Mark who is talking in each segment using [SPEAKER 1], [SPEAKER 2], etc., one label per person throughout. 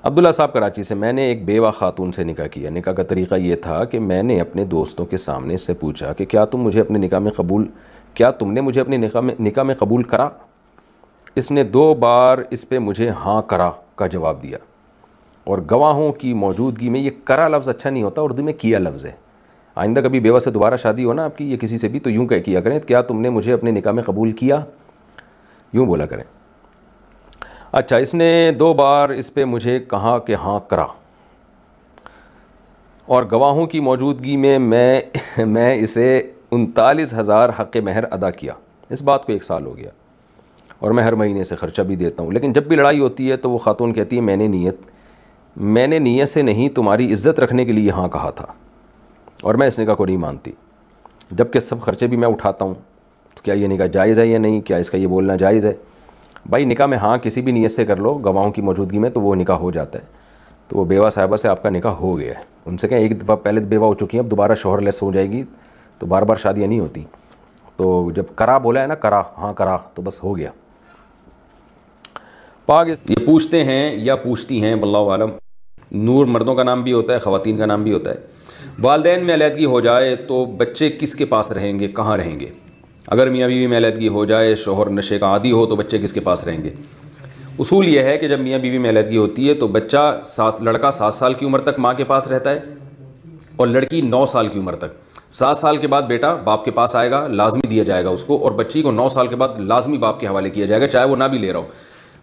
[SPEAKER 1] عبداللہ صاحب کراچی سے، میں نے ایک بیوہ خاتون سے نکاح کیا۔ نکاح کا طریقہ یہ تھا کہ میں نے اپنے دوستوں کے سامنے سے پوچھا کہ کیا تم نے مجھے اپنے نکاح میں قبول کرا؟ اس نے 2 بار اس پہ مجھے ہاں کرا کا جواب دیا، اور گواہوں کی موجودگی میں، یہ کرا لفظ اچھا نہیں ہوتا، اردو میں کیا لفظ ہے۔ آئندہ کبھی بیوہ سے دوبارہ شادی ہو نا آپ کی یا کسی سے بھی، تو یوں کیا کریں، کیا تم نے مجھے اپنے نکاح میں قبول کیا، یوں بولا کریں۔ اچھا، اس نے 2 بار اس پہ مجھے کہا کہ ہاں کرا، اور گواہوں کی موجودگی میں میں اسے 39,000 حق مہر ادا کیا۔ اس بات کو 1 سال ہو گیا، اور میں ہر مہینے سے خرچہ بھی دیتا ہوں، لیکن جب بھی لڑائی ہوتی ہے تو وہ خاتون کہتی ہے میں نے نیت سے نہیں، تمہاری عزت رکھنے کے لیے ہاں کہا تھا، اور میں اس نکاح کو نہیں مانتی، جبکہ سب خرچے بھی میں اٹھاتا ہوں۔ تو کیا یہ نکاح جائز ہے یا نہیں؟ کیا اس کا یہ بولنا جائز ہے؟ بھائی نکاح میں ہاں کسی بھی نیت سے کر لو گواہوں کی موجودگی میں تو وہ نکاح ہو جاتا ہے۔ تو وہ بیوہ صاحبہ سے آپ کا نکاح ہو گیا ہے، ان سے کہیں ایک دفعہ پہلے بیوہ ہو چکی ہیں، اب دوبارہ شوہر لیس ہو جائے گی تو بار بار شادیاں نہیں ہوتی۔ تو جب کرا بولا ہے نا، کرا، ہاں کرا، تو بس ہو گیا۔ یہ پوچھتے ہیں یا پوچھتی ہیں، واللہ عالم، نور مردوں کا نام بھی ہوتا ہے، خواتین کا نام بھی ہوتا ہے۔ والدین میں علیحدگی ہو جائے تو بچے کس کے پاس رہیں گے، کہاں رہیں گے؟ اگر میاں بیوی میں علیحدگی ہو جائے، شوہر نشے کا عادی ہو، تو بچے کس کے پاس رہیں گے؟ اصول یہ ہے کہ جب میاں بیوی میں علیحدگی ہوتی ہے تو لڑکا 7 سال کی عمر تک ماں کے پاس رہتا ہے، اور لڑکی 9 سال کی عمر تک۔ 7 سال کے بعد بیٹا باپ کے پاس آئے گا، لازمی دیا جائے گا اس کو، اور بچی کو 9 سال کے بعد لازمی باپ کے حوالے کیا جائے گا، چاہے وہ نہ بھی لے رہا ہو۔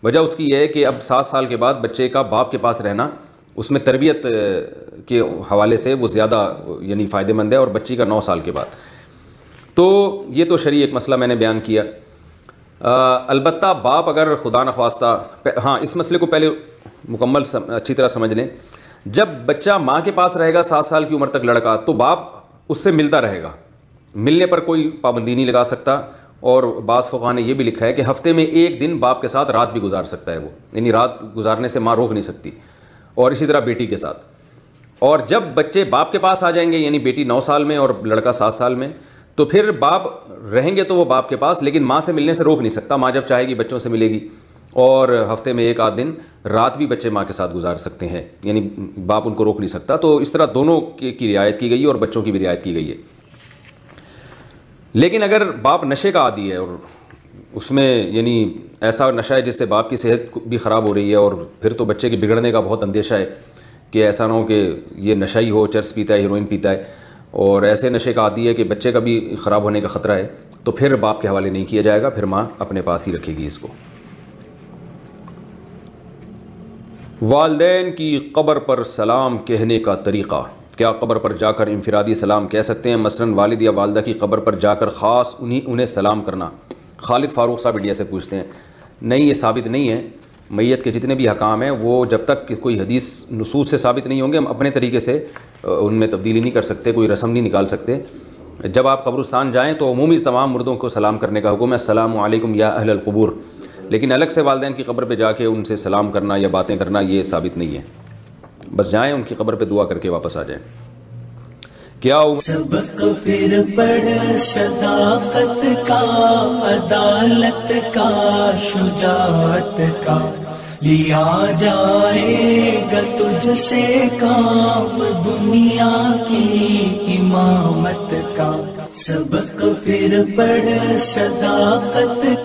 [SPEAKER 1] وجہ اس کی یہ ہے کہ اب 7 سال کے بعد بچے کا باپ کے پاس رہنا، اس میں تربیت کے حوالے سے وہ زیادہ یعنی فائدہ مند ہے، اور بچی کا 9 سال کے بعد۔ تو یہ تو شرعی ایک مسئلہ میں نے بیان کیا۔ البتہ باپ اگر خدا نخواستہ، ہاں اس مسئلے کو پہلے مکمل اچھی طرح سمجھ لیں، جب بچہ ماں کے پاس رہے گا 7 سال کی عمر تک لڑکا، تو باپ اس سے ملتا رہے گا، ملنے پر کوئی پابندی نہیں لگا سکتا، اور بعض فقہاء نے یہ بھی لکھا ہے کہ ہفتے میں 1 دن باپ کے ساتھ رات بھی گزار سکتا ہے وہ، یعنی رات گزارنے سے ماں روک نہیں سکتی، اور اسی طرح بیٹی کے ساتھ۔ اور جب بچے باپ کے پاس آ جائیں گے، یعنی بیٹی 9 سال میں اور لڑکا 7 سال میں، تو پھر باپ رہیں گے تو وہ باپ کے پاس، لیکن ماں سے ملنے سے روک نہیں سکتا، ماں جب چاہے گی بچوں سے ملے گی، اور ہفتے میں 1 آدھ دن رات بھی بچے ماں کے ساتھ گزار سکتے ہیں، یعنی باپ ان کو روک نہیں سکتا۔ تو اس طرح دونوں کی رعایت کی گئی ہے، اور بچوں کی بھی رعایت کی گئی ہے۔ لیکن اگر باپ نشے کا عادی ہے، اور اس میں یعنی ایسا نشہ ہے جس سے باپ کی صحت بھی خراب ہو رہی ہے، اور پھر تو بچے کے بگڑنے کا بہت اندیشہ ہے کہ ایسا نہ ہو کہ یہ نشہ ہی ہو، چرس پیتا ہے، ہیروئن پیتا ہے، اور ایسے نشے کا عادی ہے کہ بچے کا بھی خراب ہونے کا خطرہ ہے، تو پھر باپ کے حوالے نہیں کیا جائے گا، پھر ماں اپنے پاس ہی رکھے گی اس کو۔ والدین کی قبر پر سلام کہنے کا طریقہ، کیا قبر پر جا کر انفرادی سلام کہہ سکتے ہیں؟ مثلاً والد یا والدہ کی قبر پر جا کر خاص انہیں سلام کرنا۔ خالد فاروق صاحب انڈیا سے پوچھتے ہیں۔ نہیں، یہ ثابت نہیں ہے۔ میت کے جتنے بھی حکام ہیں وہ جب تک کوئی حدیث نصوص سے ثابت نہیں ہوں گے، ہم اپنے طریقے سے ان میں تبدیلی نہیں کر سکتے، کوئی رسم نہیں نکال سکتے۔ جب آپ قبرستان جائیں تو عمومی تمام مردوں کو سلام کرنے کا حکم ہے، السلام علیکم یا اہل القبور، لیکن الگ سے والدین کی قبر پہ جا کے ان سے سلام کرنا یا باتیں کرنا یہ ثابت نہیں ہے۔ بس جائیں ان کی قبر پہ دعا کر کے واپس آ جائیں۔ کیا
[SPEAKER 2] سبق پھر پڑھ صداقت کا، عدالت کا، شجاعت کا، لیا جائے گا تجھ سے کام دنیا کی امامت کا۔ سبق پھر پڑھ صداقت